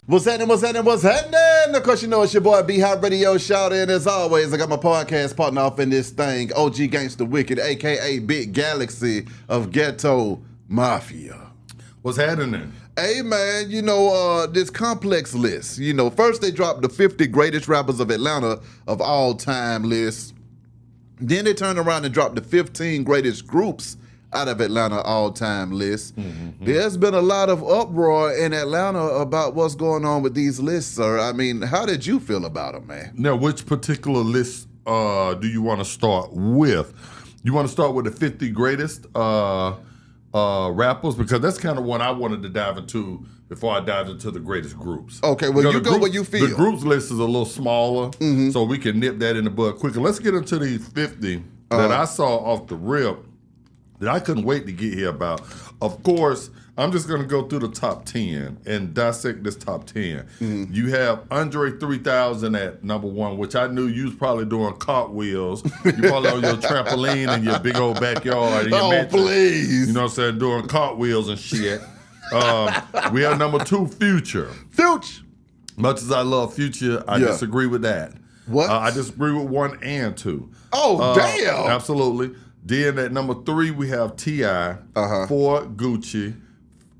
What's happening? Of course, you know it's your boy B Hot Radio Shout in. As always, I got my podcast partner off in this thing, OG Gangsta Wicked, aka Big Galaxy of Ghetto Mafia. What's happening? Hey man, this complex list. First they dropped the 50 greatest rappers of Atlanta of all time list. Then they turned around and dropped the 15 greatest groups out of Atlanta all-time list. Mm-hmm. There's been a lot of uproar in Atlanta about what's going on with these lists, sir. I mean, how did you feel about them, man? Now, which particular list do you want to start with? You want to start with the 50 greatest rappers? Because that's kind of what I wanted to dive into before I dived into the greatest groups. Okay, well, you go where you feel. The groups list is a little smaller, so we can nip that in the bud quicker. Let's get into these 50 that I saw off the rip that I couldn't wait to get here about. Of course, I'm just going to go through the top 10 and dissect this top 10. Mm-hmm. You have Andre 3000 at number 1, which I knew you was probably doing cartwheels. You probably on your trampoline in your big old backyard. In your mansion, please. You know what I'm saying? Doing cartwheels and shit. We have number 2, Future. Future. Much as I love Future, I disagree with that. What? I disagree with 1 and 2. Oh, damn. Absolutely. Then at number 3, we have T.I., 4, Gucci,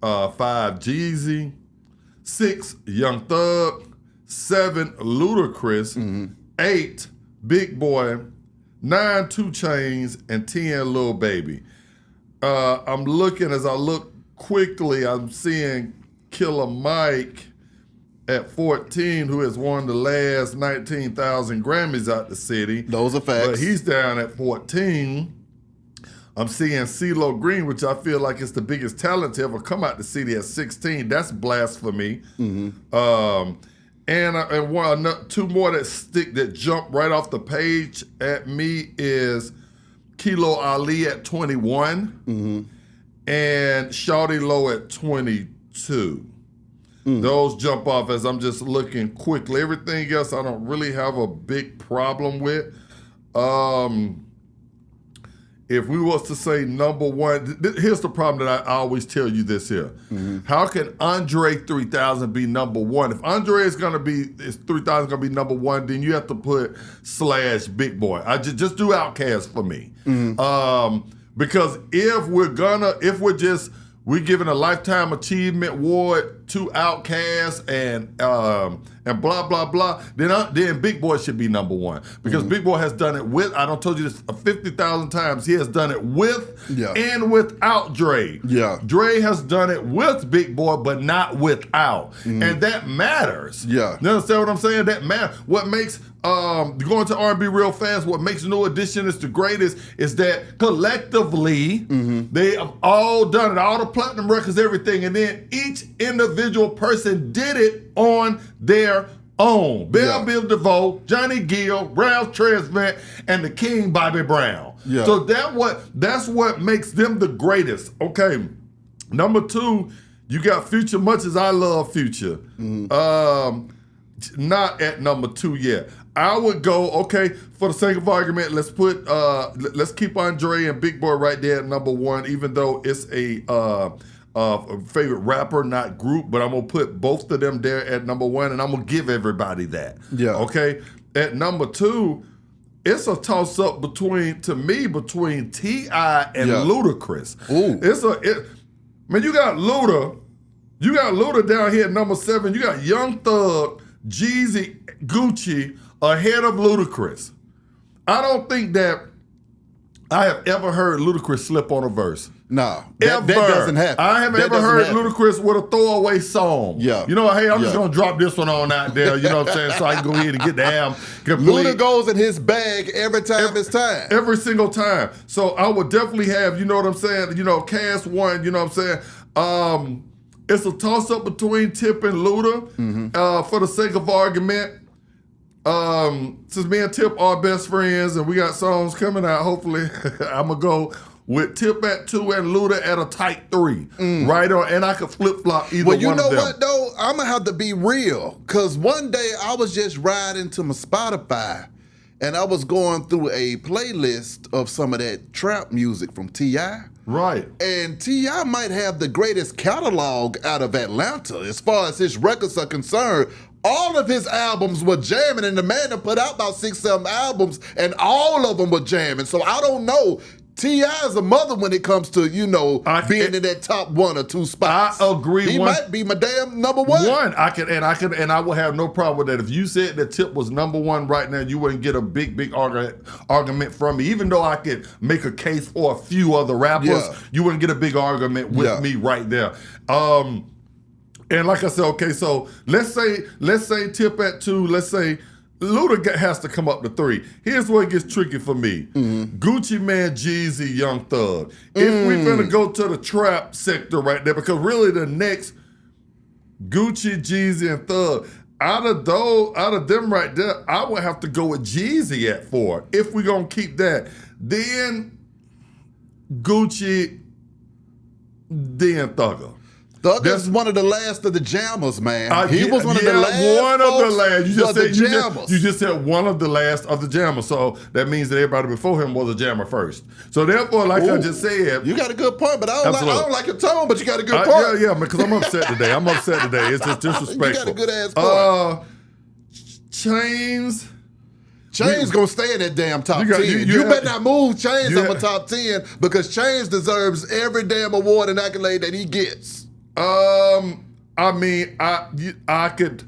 5, Jeezy, 6, Young Thug, 7, Ludacris, 8, Big Boy, 9, 2 Chainz, and 10, Lil Baby. I'm looking, as I look quickly, I'm seeing Killer Mike at 14, who has won the last 19,000 Grammys out the city. Those are facts. But he's down at 14. I'm seeing CeeLo Green, which I feel like is the biggest talent to ever come out the city at 16. That's blasphemy. Mm-hmm. And 2 more that jump right off the page at me is Kilo Ali at 21 and Shawty Low at 22. Those jump off as I'm just looking quickly. Everything else I don't really have a big problem with. If we was to say number 1, here's the problem that I always tell you this here. How can Andre 3000 be number 1? If Andre is 3000 going to be number 1, then you have to put / Big Boy. I just do Outkast for me. Because we're giving a Lifetime Achievement Award to Outkast and blah, blah, blah, then Big Boy should be number 1. Because Big Boy has done it with, I done told you this 50,000 times, he has done it with and without Dre. Yeah. Dre has done it with Big Boy, but not without. And that matters. Yeah. You understand what I'm saying? That matters. What makes, going to R&B real fast, what makes New Edition is the greatest is that collectively, they have all done it, all the platinum records, everything, and then each individual person did it on their own. Bill DeVoe, Johnny Gill, Ralph Tresvant, and the King Bobby Brown. Yeah. So that's what makes them the greatest. Okay, number 2, you got Future. Much as I love Future, not at number 2 yet. I would go, okay, for the sake of argument, let's keep Andre and Big Boy right there at number 1, even though it's a favorite rapper, not group, but I'm going to put both of them there at number 1, and I'm going to give everybody that. Yeah. Okay? At number 2, it's a toss-up between T.I. and Ludacris. Ooh. Man, you got Luda. You got Luda down here at number 7. You got Young Thug, Jeezy, Gucci ahead of Ludacris. I don't think that I have ever heard Ludacris slip on a verse. No, that doesn't happen. I haven't ever heard Ludacris with a throwaway song. Yeah. You know, hey, I'm just going to drop this one on out there, you know what I'm saying, so I can go ahead and get the album complete. Luda goes in his bag every time it's time. Every single time. So I would definitely have, you know what I'm saying, cast 1, you know what I'm saying. It's a toss-up between Tip and Luda, for the sake of argument. Since me and Tip are best friends and we got songs coming out, hopefully I'm going to go with Tip at 2 and Luda at a tight 3. Right on, and I could flip-flop either one of them. Well, you know what, though? I'm going to have to be real, because one day I was just riding to my Spotify, and I was going through a playlist of some of that trap music from T.I. Right. And T.I. might have the greatest catalog out of Atlanta as far as his records are concerned. All of his albums were jamming, and the man that put out about 6-7 albums, and all of them were jamming. So I don't know. T.I. is a mother when it comes to, being in that top 1 or 2 spots. I agree. He might be my damn number 1. I will have no problem with that. If you said that Tip was number 1 right now, you wouldn't get a big argument from me. Even though I could make a case for a few other rappers, you wouldn't get a big argument with me right there. And like I said, okay, so let's say Tip at 2. Let's say Luda has to come up to 3. Here's where it gets tricky for me. Gucci Man, Jeezy, Young Thug. If we're gonna go to the trap sector right there, because really the next Gucci, Jeezy, and Thug, out of them right there, I would have to go with Jeezy at 4. If we're gonna keep that, then Gucci, then Thugger. Thugger is one of the last of the jammers, man. He was one of the last. One of the last. You just said one of the last of the jammers. So that means that everybody before him was a jammer first. So therefore, like I just said, you got a good point. But I don't like your tone. But you got a good point. Yeah, because I'm upset today. It's just disrespectful. You got a good ass point. Chains. Chains gonna stay in that damn top 10. You better not move Chains on my top 10 because Chains deserves every damn award and accolade that he gets. I mean, I could.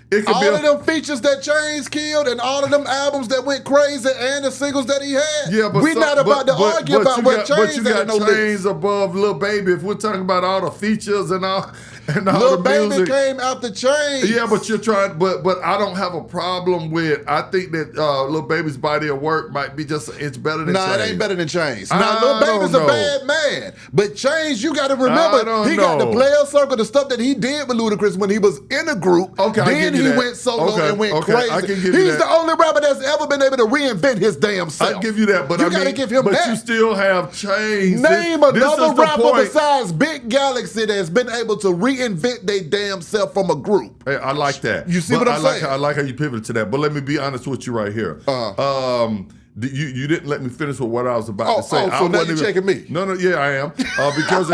It could all be of them features that Chains killed and all of them albums that went crazy and the singles that he had. Yeah, but we're not about to argue about what Chains. But you got Chains above Lil Baby. If we're talking about all the features and all Lil the Baby music came after Chains. Yeah, but you're trying. But I don't have a problem with. I think that Lil Baby's body of work might be just an inch better than Chains. It ain't better than Chains. Now, Lil Baby's a bad man, but Chains, you got to remember, he got the player circle, the stuff that he did with Ludacris when he was in a group. Okay, then he went solo and went crazy. I can give you He's the only rapper that's ever been able to reinvent his damn self. I give you that, but you got to give him that. But you still have Chains. Name another rapper besides Big Galaxy that's been able to reinvent their damn self from a group. Hey, I like that. You see what I'm saying? I like how you pivoted to that. But let me be honest with you right here. You didn't let me finish with what I was about to say. So now you're checking me. No, yeah, I am. Because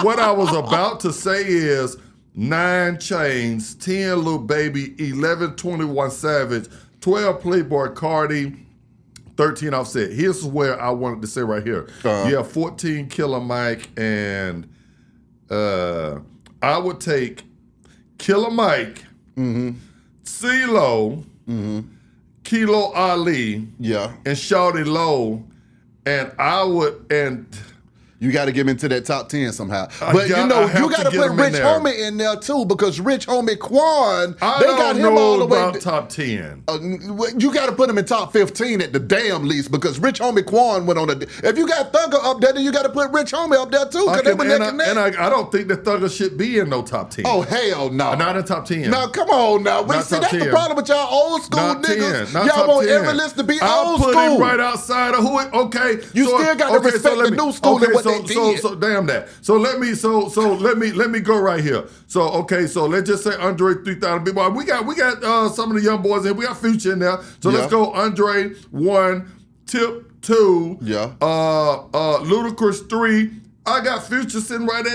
what I was about to say is 9 Chains, 10 Lil Baby, 11 21 Savage, 12 Playboy Cardi, 13 Offset. Here's where I wanted to say right here. You have 14 Killer Mike, and I would take Killer Mike, CeeLo, Kilo Ali, and Shawty Low, and I would you got to get him into that top 10 somehow. But you got to put Rich Homie in there too, because Rich Homie Quan, they got him all the way about top 10. You got to put him in top 15 at the damn least, because Rich Homie Quan went on if you got Thugger up there, then you got to put Rich Homie up there too, because they were neck and neck. And I don't think that Thugger should be in no top 10. Oh, hell no. Not in top 10. Now, come on now. That's the problem with y'all old school niggas. Y'all want every list to be old school. I'll put him right outside of who it, okay. You still got to respect the new school and what they did. So damn that. So let me go right here. So let's just say Andre 3000 people. We got some of the young boys in. We got Future in there. So let's go Andre 1, Tip 2, Ludacris 3. I got Future sitting right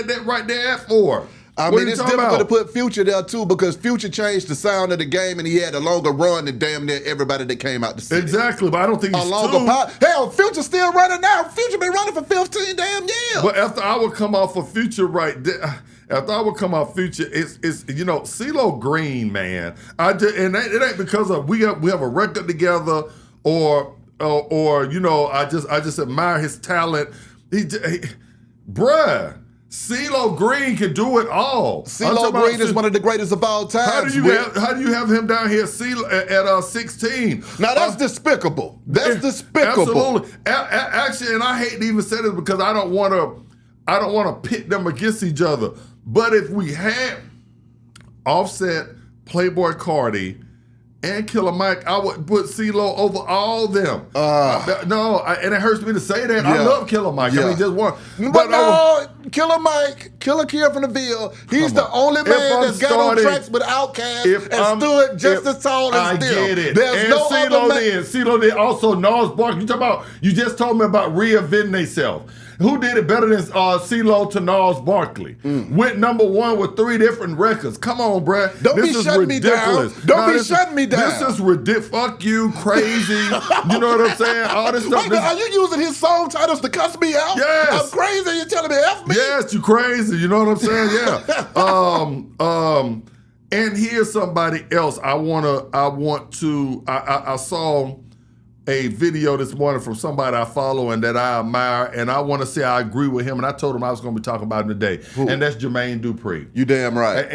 there at 4. I mean, it's difficult to put Future there too, because Future changed the sound of the game and he had a longer run than damn near everybody that came out the city. Exactly, but I don't think he's Hell, Future's still running now. Future been running for 15 damn years. But after I would come off of Future right there, Future, it's CeeLo Green, man. It ain't because of we have a record together or I just admire his talent. Bruh. CeeLo Green can do it all. CeeLo Green is one of the greatest of all time. How do you have him down here at 16? Now that's despicable. That's despicable. Absolutely. Actually, and I hate to even say this because I don't want to pit them against each other. But if we had Offset, Playboy Cardi, and Killer Mike, I would put CeeLo over all them. And it hurts me to say that. I love Killer Mike. I mean, just one. But no, Killer Mike, Killer Kier from the Ville, he's the only man that's got on tracks with Outkast and stood just as tall as them. I get it. There's and no CeeLo other did. CeeLo did. Also, Nas Barkley. You just told me about reinventing themselves. Who did it better than CeeLo to Nas Barkley? Went #1 with 3 different records. Come on, bruh. Don't be shutting me down. Don't be shutting me down. This is ridiculous. Fuck you, crazy. You know what I'm saying? All this stuff. Wait, are you using his song titles to cuss me out? Yes. I'm crazy. You're telling me F me? Yes, you crazy. You know what I'm saying? Yeah. And here's somebody else. I saw a video this morning from somebody I follow and that I admire, and I want to say I agree with him, and I told him I was going to be talking about him today. Who? And that's Jermaine Dupri. You damn right.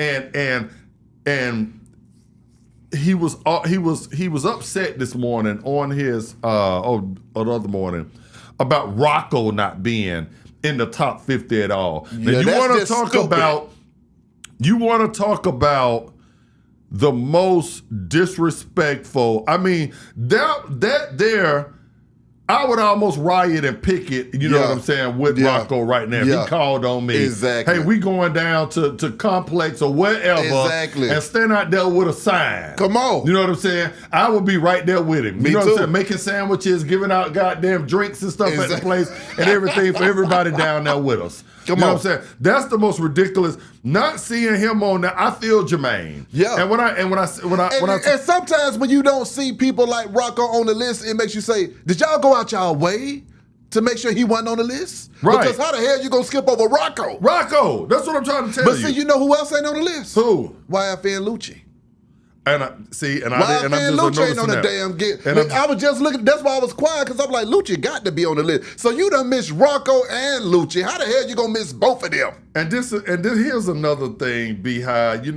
And he was upset this morning on his the other morning about Rocco not being in the top 50 at all. Now, Yeah, you want to talk about the most disrespectful. I mean, that there, I would almost riot and picket, you know what I'm saying, with Rocco right now. If he called on me. Exactly. Hey, we going down to Complex or wherever. Exactly. And stand out there with a sign. Come on. You know what I'm saying? I would be right there with him. Me you know too. what I'm saying? Making sandwiches, giving out goddamn drinks and stuff at the place and everything for everybody down there with us. You know what I'm saying? That's the most ridiculous. Not seeing him on there, I feel Jermaine. Yeah. And sometimes when you don't see people like Rocco on the list, it makes you say, did y'all go out y'all way to make sure he wasn't on the list? Right. Because how the hell you gonna skip over Rocco? Rocco, that's what I'm trying to tell you. But see, you know who else ain't on the list? Who? YFN Lucci. And I'm just Lucci ain't on the damn get. I was just looking. That's why I was quiet, because I'm like, Lucci got to be on the list. So you done missed Rocco and Lucci. How the hell you gonna miss both of them? And here's another thing behind,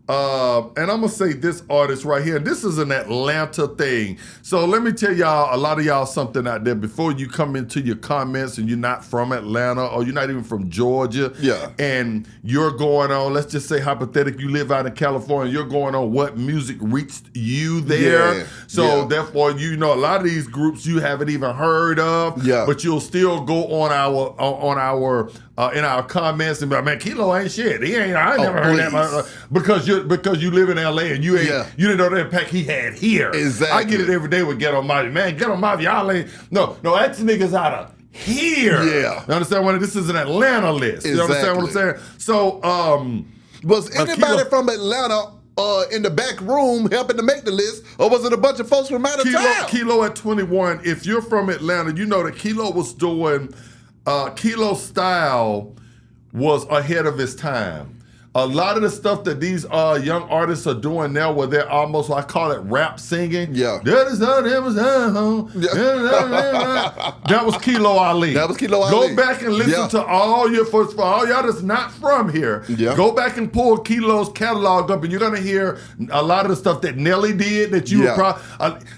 and I'm gonna say this artist right here. This is an Atlanta thing. So let me tell y'all, a lot of y'all, something out there before you come into your comments and you're not from Atlanta or you're not even from Georgia. Yeah. And you're going on, let's just say hypothetically, you live out in California, you're going on what music reached you there. Yeah. So therefore, a lot of these groups you haven't even heard of. Yeah. But you'll still go on our in our comments and be like, man, Kilo ain't shit. I ain't never heard that because you live in LA and you didn't know the impact he had here. Exactly. I get it every day with Ghetto Mafia. Man, Ghetto Mafia, y'all ain't no X niggas out of here. Yeah. You understand what this is an Atlanta list. You understand what I'm saying? So was anybody from Atlanta in the back room helping to make the list, or was it a bunch of folks from out of town? Kilo at 21, if you're from Atlanta, you know that Kilo was doing Kilo style was ahead of his time. A lot of the stuff that these young artists are doing now, where they're almost, I call it rap singing. Yeah. That was Kilo Ali. That was Kilo Ali. Go back and listen to all for all y'all that's not from here. Yeah. Go back and pull Kilo's catalog up, and you're gonna hear a lot of the stuff that Nelly did. That you would probably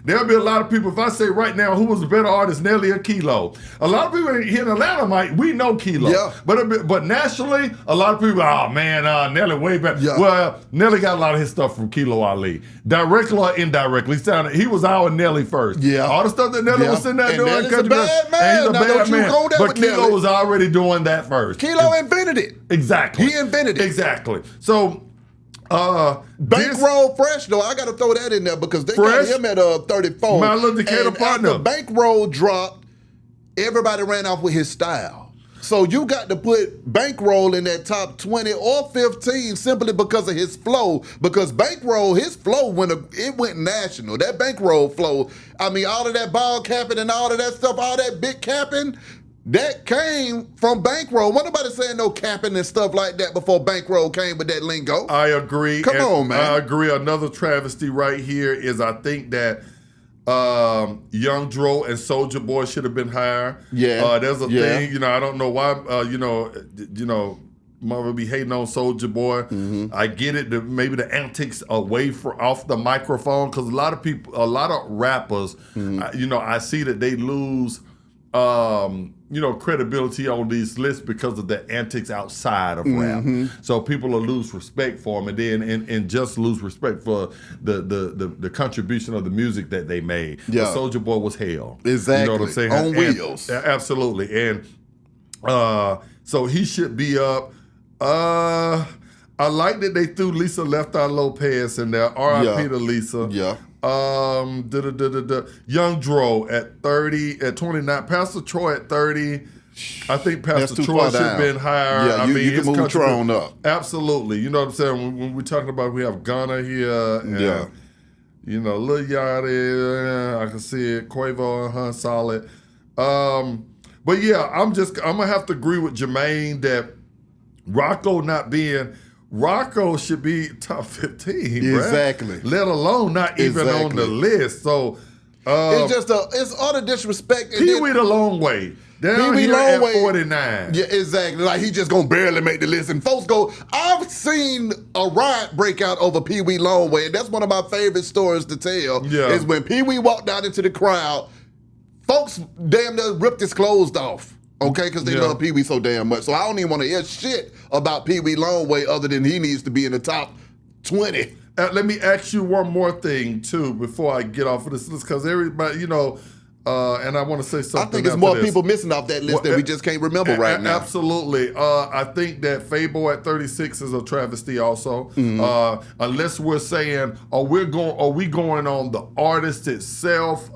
there'll be a lot of people. If I say right now, who was the better artist, Nelly or Kilo? A lot of people here in Atlanta we know Kilo. Yeah. But nationally, a lot of people, oh man, Nelly way back. Yeah. Well, Nelly got a lot of his stuff from Kilo Ali, directly or indirectly. He was our Nelly first. Yeah. All the stuff that Nelly was sitting there doing. Nelly's a bad man. And he's a Now, bad don't you man. go there But with Kilo Nelly. was already doing that first. Kilo invented it. Exactly. He invented it. Exactly. So, Bankroll Fresh, though, I got to throw that in there because they Fresh, got him at 34. my little Decatur and partner. after Bankroll dropped, everybody ran off with his style. So you got to put Bankroll in that top 20 or 15 simply because of his flow. Because Bankroll, his flow went national. That Bankroll flow, I mean, all of that ball capping and all of that stuff, all that big capping, that came from Bankroll. Wasn't nobody saying no capping and stuff like that before Bankroll came with that lingo. I agree. Come on, man. I agree. Another travesty right here is I think that Young Dro and Soulja Boy should have been higher. Yeah. There's a thing, I don't know why, mother be hating on Soulja Boy. Mm-hmm. I get it, maybe the antics off the microphone, because a lot of rappers, I see that they lose credibility on these lists because of the antics outside of rap. So people will lose respect for them, and then and just lose respect for the contribution of the music that they made. Yeah. But Soulja Boy was hell. Exactly. You know what I'm saying? On wheels. Absolutely. And so he should be up. I like that they threw Lisa Left Eye Lopez in there. R.I.P. to Lisa. Yeah. Young Dro at 30, at 29. Pastor Troy at 30. I think Pastor Troy should have been higher. Yeah, you can move Troy on up. Absolutely. You know what I'm saying? When we're talking about, we have Gunna here. And, Lil Yachty, I can see it. Quavo, solid. But yeah, I'm gonna have to agree with Jermaine that Rocco should be top 15, exactly. Bruh. Let alone not even on the list. So it's just it's utter disrespect. Pee Wee the long way. Down here at 49. Yeah, exactly. Like he just gonna barely make the list. And folks go, I've seen a riot break out over Pee Wee Longway, and that's one of my favorite stories to tell. Yeah. Is when Pee Wee walked out into the crowd, folks damn near ripped his clothes off. Okay, because they love Pee Wee so damn much. So I don't even want to hear shit about Pee Wee Longway other than he needs to be in the top 20. Let me ask you one more thing, too, before I get off of this list, because everybody, and I want to say something. I think it's more people missing off that list that we just can't remember right now. Absolutely. I think that Fabo at 36 is a travesty also. Unless we're saying, are we going on the artist itself,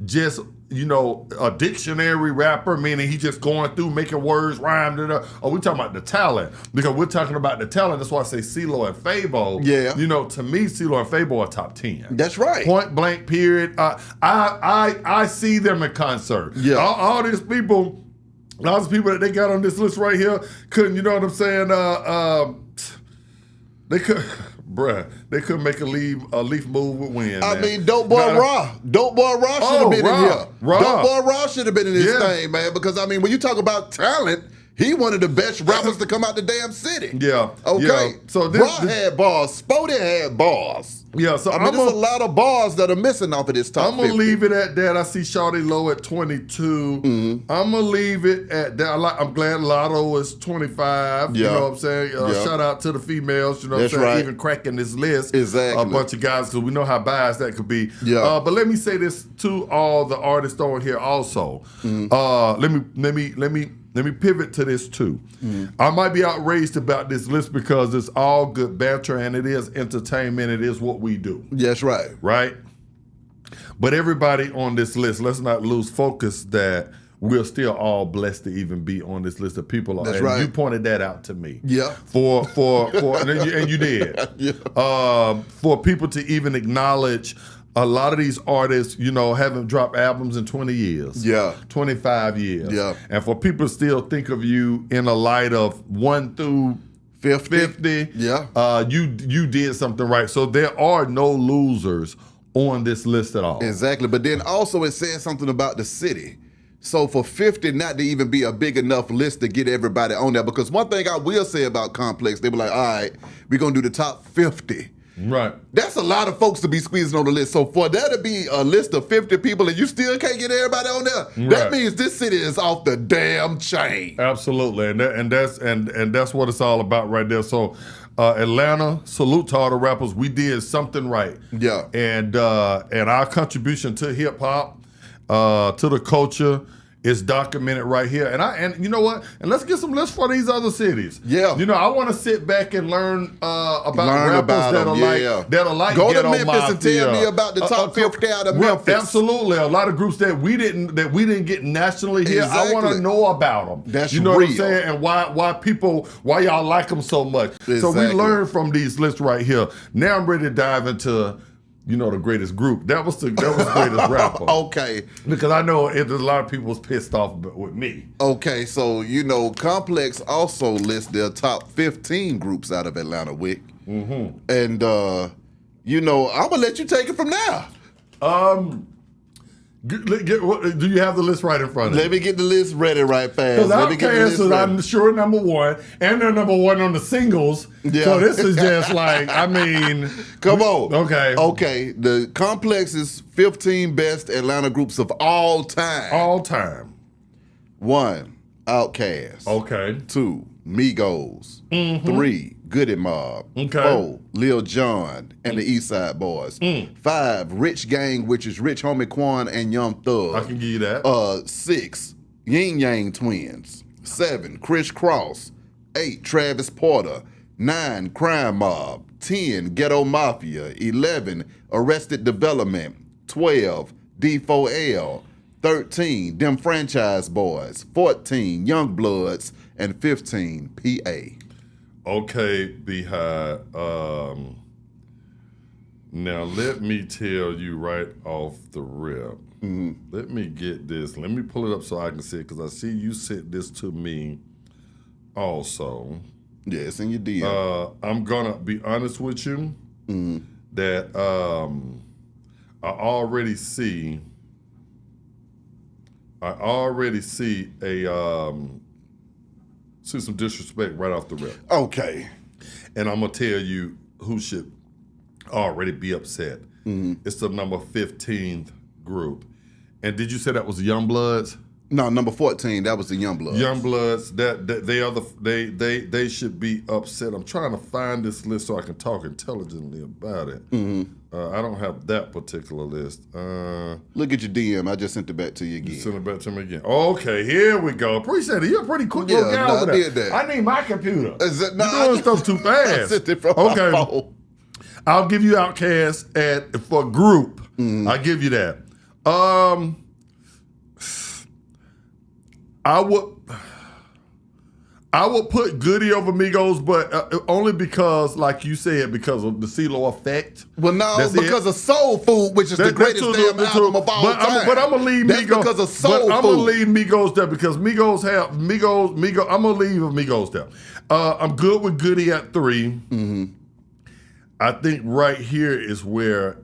just a dictionary rapper, meaning he just going through making words rhyme. Or we talking about the talent? Because we're talking about the talent. That's why I say CeeLo and Fabo. Yeah. To me, CeeLo and Fabo are top 10. That's right. Point blank. Period. I see them in concert. Yeah. All these people. All these people that they got on this list right here couldn't. You know what I'm saying? They could. Bruh, they couldn't make a leaf move with wind. I mean, Dope Boy Raw should have been in here. Dope Boy Raw should have been in this thing, man. Because I mean, when you talk about talent, he one of the best rappers to come out the damn city. Yeah. Okay. Yeah. So Raw had bars. Spody had bars. Yeah. So I mean, there's a lot of bars that are missing off of this top 50. I'm gonna leave it at that. I see Shawty Low at 22. I'm gonna leave it at that. I'm glad Lotto is 25. Yeah. You know what I'm saying? Shout out to the females. You know what I'm saying? Right. Even cracking this list. Exactly. A bunch of guys, because we know how biased that could be. Yeah. But let me say this to all the artists on here also. Let me pivot to this too. I might be outraged about this list because it's all good banter and it is entertainment. It is what we do. Yes, right. Right? But everybody on this list, let's not lose focus that we're still all blessed to even be on this list of people. That's and right. You pointed that out to me. Yeah. For and you did. Yeah. For people to even acknowledge a lot of these artists, haven't dropped albums in 20 years. Yeah. 25 years. Yeah. And for people to still think of you in a light of 1 through 50. Yeah. You did something right. So there are no losers on this list at all. Exactly. But then also it says something about the city. So for 50 not to even be a big enough list to get everybody on there, because one thing I will say about Complex, they were like, all right, we're going to do the top 50. Right. That's a lot of folks to be squeezing on the list. So for there to be a list of 50 people and you still can't get everybody on there, that means this city is off the damn chain. Absolutely. And that's what it's all about right there. So Atlanta, salute to all the rappers. We did something right. Yeah. And our contribution to hip hop, to the culture, is documented right here. And you know what? And let's get some lists for these other cities. Yeah. I want to sit back and learn about rappers that are like Go to Ghetto Memphis and tell Mafia. me about the top 50 out of Memphis. Absolutely. A lot of groups that we didn't get nationally here. Exactly. I want to know about them. That's you know real. what I'm saying? And why y'all like them so much. Exactly. So we learn from these lists right here. Now I'm ready to dive into the greatest group. That was the greatest rapper. Okay. Because I know a lot of people was pissed off with me. Okay, so Complex also lists their top 15 groups out of Atlanta, Wick. And I'm gonna let you take it from now. Do you have the list right in front of you? Let me get the list ready right fast. Because Outkast is, I'm sure, number one, and they're number one on the singles. Yeah. So this is just like, Come on. Okay. Okay, the Complex is 15 best Atlanta groups of all time. All time. 1, Outkast. Okay. 2, Migos. 3, Goody Mob. Okay. 4, Lil Jon and the East Side Boys. 5, Rich Gang, which is Rich Homie Quan and Young Thug. I can give you that. 6, Yin Yang Twins. 7, Chris Cross. 8, Travis Porter. 9, Crime Mob. 10, Ghetto Mafia. 11, Arrested Development. 12, D4L. 13, Them Franchise Boys. 14, Young Bloods. And 15, PA. Okay, Beehive. Now let me tell you right off the rip. Let me get this. Let me pull it up so I can see it, because I see you sent this to me also. Yeah, it's in your DM. I'm gonna be honest with you that I already see some disrespect right off the rip. Okay. And I'm gonna tell you who should already be upset. It's the number 15th group. And did you say that was the Young Bloods? No, number 14, that was the Young Bloods. Young Bloods, that they are they should be upset. I'm trying to find this list so I can talk intelligently about it. I don't have that particular list. Look at your DM. I just sent it back to you again. Send it back to me again. Okay, here we go. Appreciate it. You're a pretty quick little guy over there. I did that. I need my computer. You're doing stuff too fast. I sent it from my phone. I'll give you Outkast for group. I'll give you that. I would put Goody over Migos, but only because, like you said, because of the CeeLo effect. Well, no, because of Soul Food, which is the greatest damn album of all time. But I'm gonna leave That's Migos. because of Soul Food. I'm gonna leave Migos there because Migos. I'm gonna leave Migos there. I'm good with Goody at 3. I think right here is where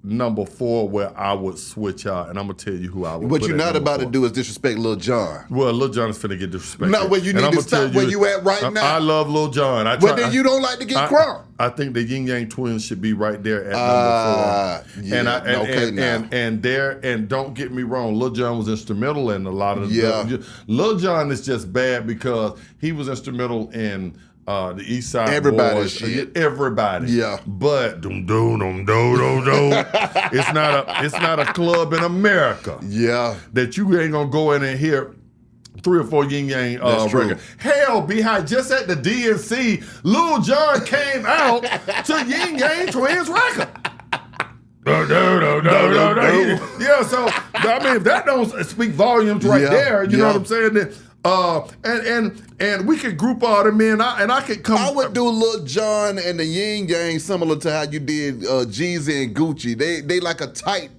number 4, where I would switch out, and I'm gonna tell you who I would. What put you're not number about 4. to do is disrespect Lil Jon. Well, Lil Jon is finna get disrespected. No, where you need to stop where you at right now. I love Lil Jon. But then you don't like to get crunk. I think the Yin Yang Twins should be right there at number 4. Yeah, and don't get me wrong, Lil Jon was instrumental in a lot of the Lil Jon is just bad because he was instrumental in the East Side Everybody's Boys. shit. Everybody. Yeah. But it's not a club in America. Yeah. That you ain't gonna go in and hear 3 or 4 Yin Yang records. Hell, Beehive, just at the DNC, Lil Jon came out to Yin Yang Twins record. Yeah, so I mean, if that don't speak volumes right there, you know what I'm saying? Then, and we could group all them in, and I could come. I would do Lil Jon and the Yin Yang similar to how you did Jeezy and Gucci. They like a tight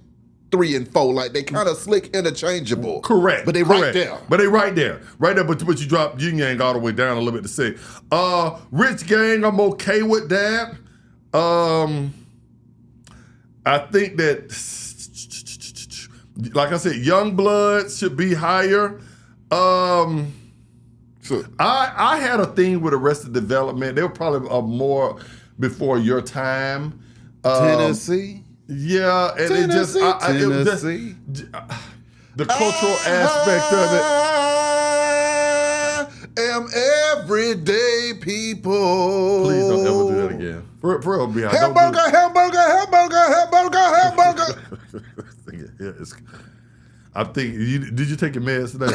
3 and 4, like they kind of slick interchangeable. Correct. But they right there. But you drop Yin Yang all the way down a little bit to 6. Rich Gang, I'm okay with that. I think that, like I said, Young Blood should be higher. Sure. I had a thing with Arrested Development. They were probably more before your time. Tennessee. Yeah, and Tennessee. Tennessee. The cultural aspect of it. Am everyday people. Please don't ever do that again. For real, Behind. Hamburger. I think did you take your meds today?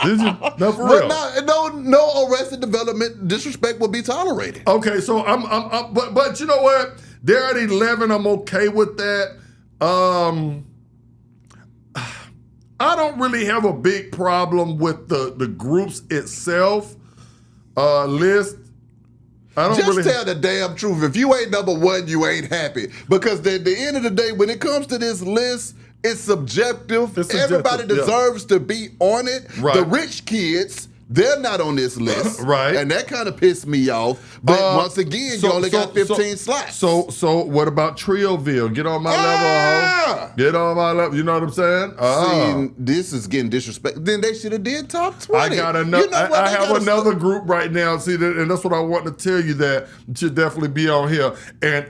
Did you? No, for real. No Arrested Development disrespect will be tolerated. Okay, so but you know what? They're at 11. I'm okay with that. I don't really have a big problem with the groups itself list. I don't Just tell the damn truth. If you ain't number 1, you ain't happy. Because at the end of the day, when it comes to this list, it's subjective. Everybody deserves to be on it. Right. The rich kids, they're not on this list. Right. And that kind of pissed me off. But once again, you only got 15 slots. So what about Trioville? Get on my level, ho. Get on my level. You know what I'm saying? See, this is getting disrespectful. Then they should have did top 20. I got another. I have another group right now. See, and that's what I want to tell you, that it should definitely be on here. And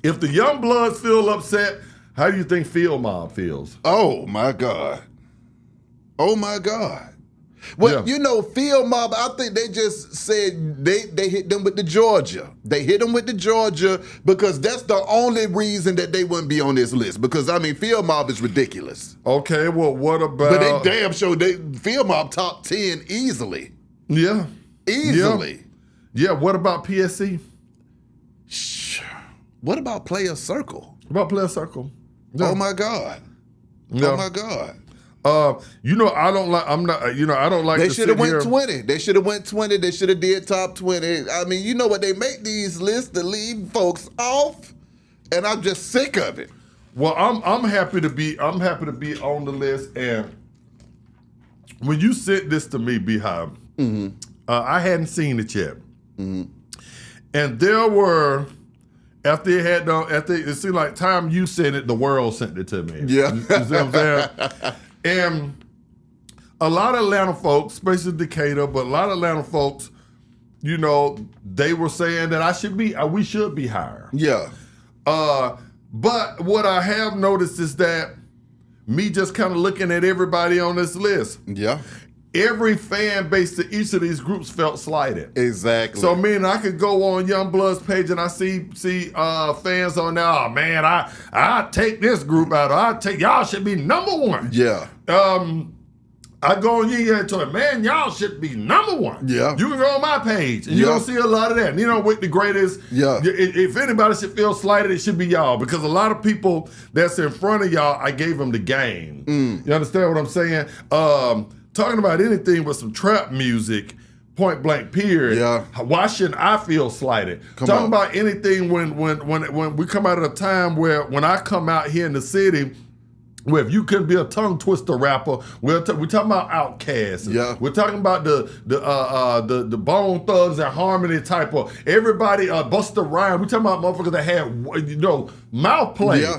if the Young Bloods feel upset, how do you think Field Mob feels? Oh my God. Oh my God. Well, Yeah. you know, Field Mob, I think they just said they hit them with the Georgia. They hit them with the Georgia because that's the only reason that they wouldn't be on this list. Because, I mean, Field Mob is ridiculous. Okay, well, what about... But they damn sure, Field Mob top 10 easily. Yeah. Easily. Yeah, what about PSC? What about Player Circle? What about Player Circle? Yeah. Oh my God. Yeah. Oh my God. You know, I don't like. I'm not. You know, I don't like. They to should have sit here. went 20. They should have went 20. They should have did top 20. I mean, you know what? They make these lists to leave folks off, and I'm just sick of it. Well, I'm happy to be. I'm happy to be on the list. And when you sent this to me, Beehive, I hadn't seen it yet, and there were. After it seemed like time you sent it, the world sent it to me. Yeah. You see what I'm saying? And a lot of Atlanta folks, especially Decatur, but a lot of Atlanta folks, you know, they were saying that we should be higher. Yeah. But what I have noticed is that me just kind of looking at everybody on this list, Yeah. every fan base to each of these groups felt slighted. Exactly. So, meaning I could go on Youngblood's page and I see fans on there. Oh man, I take this group out. Y'all should be number one. Yeah. I go on and tell them, man, y'all should be number one. Yeah. You can go on my page and you Yeah. don't see a lot of that. And you know what the greatest? Yeah. If anybody should feel slighted, it should be y'all, because a lot of people that's in front of y'all, I gave them the game. You understand what I'm saying? Talking about anything with some trap music, point blank period. Yeah. Why shouldn't I feel slighted? Come on. About anything when we come out of a time where when I come out here in the city, where if you couldn't be a tongue twister rapper, we're talking about Outkast. Yeah. We're talking about the Bone Thugs and Harmony type of everybody. Busta Rhymes. We're talking about motherfuckers that had mouth play. Yeah.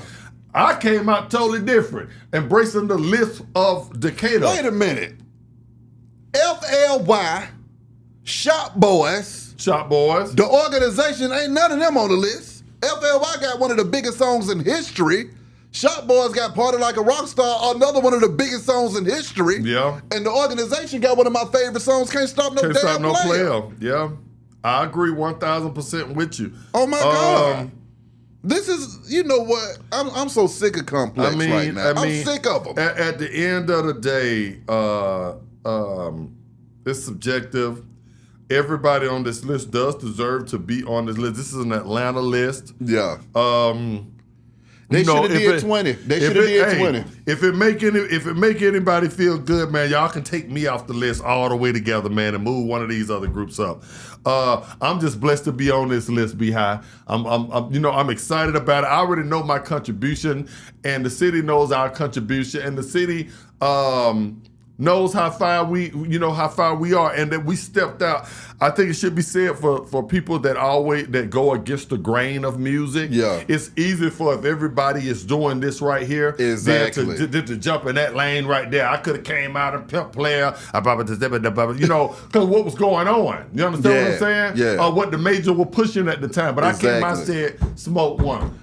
I came out totally different, embracing the list of Decatur. Wait a minute. FLY, Shop Boys, Shop Boys. the organization, ain't none of them on the list. FLY got one of the biggest songs in history. Shop Boys got Party Like a Rock Star, another one of the biggest songs in history. Yeah. And the organization got one of my favorite songs, Can't Stop No Can't Damn stop no Player. player. Yeah. I agree 1,000% with you. Oh my God. This is, you know what? I'm so sick of Complex right now. I'm sick of them. At the end of the day, it's subjective. Everybody on this list does deserve to be on this list. This is an Atlanta list. Yeah. They should have did 20. They should have did 20. If it make anybody feel good, man, y'all can take me off the list all the way together, man, and move one of these other groups up. I'm just blessed to be on this list, Beehive. I'm excited about it. I already know my contribution, and the city knows our contribution, and the city knows how far we are, and that we stepped out. I think it should be said for people that go against the grain of music. Yeah. It's easy for if everybody is doing this right here, Exactly. then to jump in that lane right there. I could have came out and pimp player, because what was going on. You understand what I'm saying? Yeah. What the major were pushing at the time. But I came out and said, smoke one,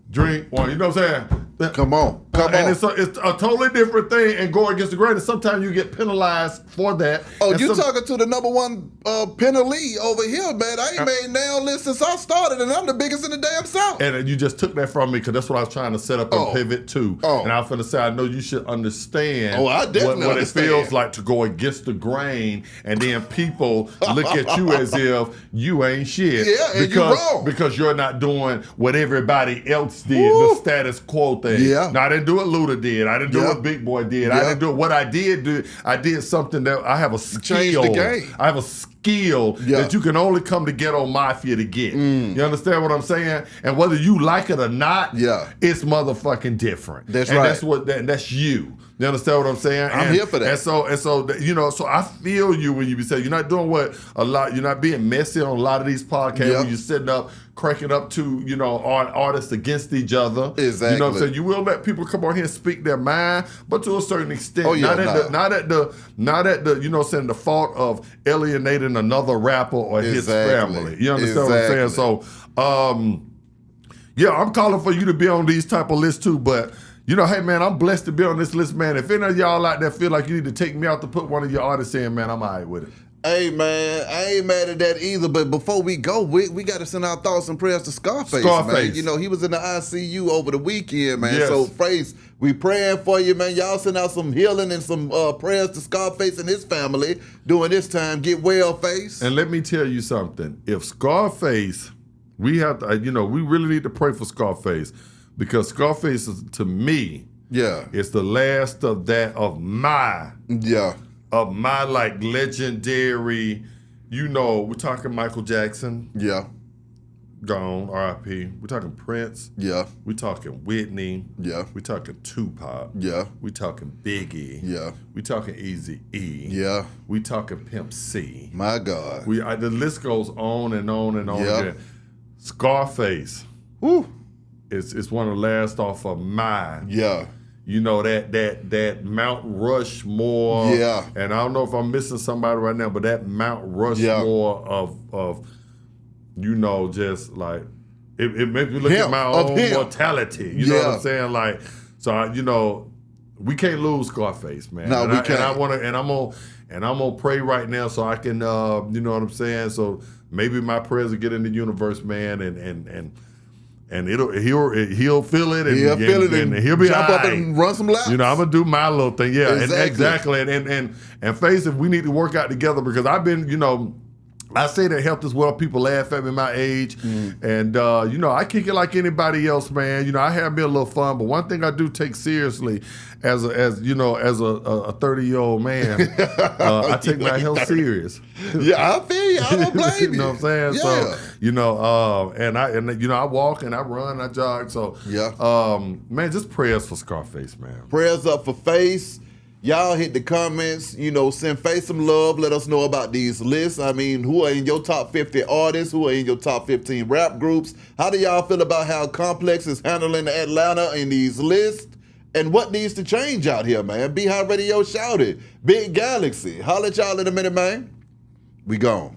drink one. You know what I'm saying? Come on. And it's a totally different thing, and go against the grain. And sometimes you get penalized for that. Oh, you talking to the number one penalty over here, man. I ain't made now list since I started, and I'm the biggest in the damn South. And you just took that from me, because that's what I was trying to set up and pivot to. And I was going to say, I know you should understand I definitely what understand. it feels like to go against the grain, and then people look at you as if you ain't shit. Yeah, and you're wrong. Because you're not doing what everybody else did, the status quo thing. Yeah. Now, I didn't do what Luda did. I didn't do what Big Boy did. I didn't do what I did do. I did something that I have a skill. Change the game. I have a skill that you can only come to Ghetto Mafia to get. You understand what I'm saying? And whether you like it or not, it's motherfucking different. That's and right. That's you. You understand what I'm saying? I'm here for that. And so so I feel you when you be saying you're not doing you're not being messy on a lot of these podcasts when you're sitting up cranking up to artists against each other. Exactly. You know what I'm saying? You will let people come on here and speak their mind, but to a certain extent. Oh, yeah, not at the the fault of alienating another rapper or his family. You understand what I'm saying? So I'm calling for you to be on these type of lists too, but You know, hey man, I'm blessed to be on this list, man. If any of y'all out there feel like you need to take me out to put one of your artists in, man, I'm all right with it. Hey man, I ain't mad at that either. But before we go, we got to send our thoughts and prayers to Scarface, man. You know, he was in the ICU over the weekend, man. Yes. So Face, we praying for you, man. Y'all send out some healing and some prayers to Scarface and his family during this time. Get well, Face. And let me tell you something. If Scarface, we have to, you know, we really need to pray for Scarface, because Scarface is, to me, it's the last of that of my like legendary, you know, we're talking Michael Jackson. Yeah. Gone, R.I.P. We're talking Prince. Yeah. We're talking Whitney. Yeah. We're talking Tupac. Yeah. We're talking Biggie. Yeah. We're talking Eazy-E. Yeah. We're talking Pimp C. My God. The list goes on and on and on. Yeah. Scarface. Woo. It's one of the last off of mine. Yeah. You know, that Mount Rushmore. Yeah. And I don't know if I'm missing somebody right now, but that Mount Rushmore of you know, just like it makes me look at my own mortality. You know what I'm saying? Like, so you know, we can't lose Scarface, man. No, we can't. And I'm gonna pray right now so I can you know what I'm saying? So maybe my prayers will get in the universe, man, and he'll feel it, and he'll feel it, and he'll be jump all up right. and run some laps. You know, I'm gonna do my little thing, Exactly. and Face, if we need to work out together, because I've been, you know, I say that health is well. People laugh at me my age, and you know, I kick it like anybody else, man. You know, I have me a little fun, but one thing I do take seriously, as a 30-year-old man, I take my health serious. Yeah, I feel you. I don't blame you. You know what I'm saying? Yeah. So, you know, and you know, I walk and I run, I jog. So, man, just prayers for Scarface, man. Prayers up for Face. Y'all hit the comments, you know, send Face some love. Let us know about these lists. I mean, who are in your top 50 artists? Who are in your top 15 rap groups? How do y'all feel about how Complex is handling Atlanta in these lists? And what needs to change out here, man? Be High Radio shouted. Big Galaxy. Holla at y'all in a minute, man. We gone.